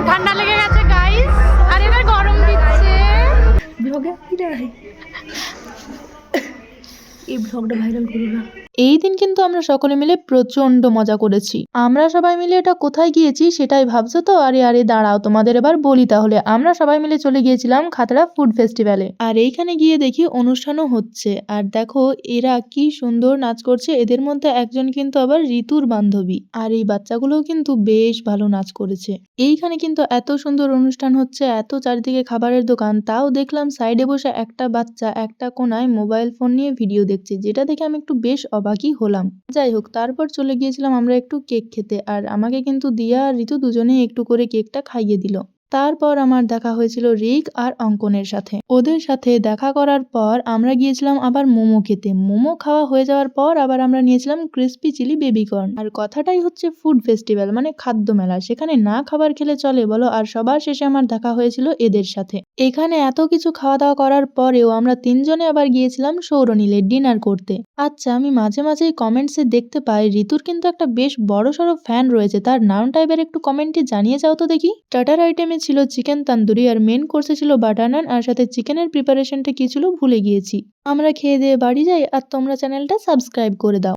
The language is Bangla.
ঠান্ডা লেগে গেছে গাইস, আর এবার গরম দিচ্ছে। ব্লগে এই ব্লগটা ভাইরাল করো না। এই দিন কিন্তু আমরা সকলে মিলে প্রচন্ড মজা করেছি। আমরা সবাই মিলে এটা কোথায় গিয়েছি সেটাই ভাবছো তো? আরে আরে দাঁড়াও, তোমাদের এবার বলি তাহলে। আমরা সবাই মিলে চলে গিয়েছিলাম খাতড়া ফুড ফেস্টিভ্যালে। আর এইখানে গিয়ে দেখি অনুষ্ঠানও হচ্ছে। আর দেখো এরা কি সুন্দর নাচ করছে। এদের মধ্যে একজন কিন্তু আবার ঋতুর বান্ধবী। আর এই বাচ্চাগুলোও কিন্তু বেশ ভালো নাচ করেছে। এইখানে কিন্তু এত সুন্দর অনুষ্ঠান হচ্ছে, এত চারিদিকে খাবারের দোকান, তাও দেখলাম সাইডে বসে একটা বাচ্চা একটা কোনায় মোবাইল ফোন নিয়ে ভিডিও দেখছে, যেটা দেখে আমি একটু বেশ অবাকই হলাম। যাই হোক, তারপর চলে গিয়েছিলাম আমরা একটু কেক খেতে। আর আমাকে কিন্তু দিয়া আর ঋতু দুজনেই একটু করে কেকটা খাইয়ে দিল। তারপর আমার দেখা হয়েছিল রিক আর অঙ্কনের সাথে। ওদের সাথে দেখা করার পর আমরা গিয়েছিলাম আবার মোমো খেতে। মোমো খাওয়া হয়ে যাওয়ার পর আবার আমরা নিয়েছিলাম ক্রিস্পি চিলি বেবিকর্ন। আর কথাটাই হচ্ছে ফুড ফেস্টিভ্যাল মানে খাদ্য মেলা, সেখানে না খাবার খেলে চলে বলো? আর সবার শেষে আমার দেখা হয়েছিল এদের সাথে। এখানে এত কিছু খাওয়া দাওয়া করার পরেও আমরা তিনজনে আবার গিয়েছিলাম সৌরনীলে ডিনার করতে। আচ্ছা, আমি মাঝে মাঝেই কমেন্টসে দেখতে পাই ঋতুর কিন্তু একটা বেশ বড়সড় ফ্যান রয়েছে, তার নামটা এবার একটু কমেন্টে জানিয়ে যাও তো দেখি। স্টার্টার আইটেমে ছিল চিকেন তান্দুরি, আর মেন কোর্সে ছিল বাটার নান, আর সাথে চিকেনের প্রিপারেশনটা কি ছিল ভুলে গিয়েছি। আমরা খেয়ে দিয়ে বাড়ি যাই, আর তোমরা চ্যানেলটা সাবস্ক্রাইব করে দাও।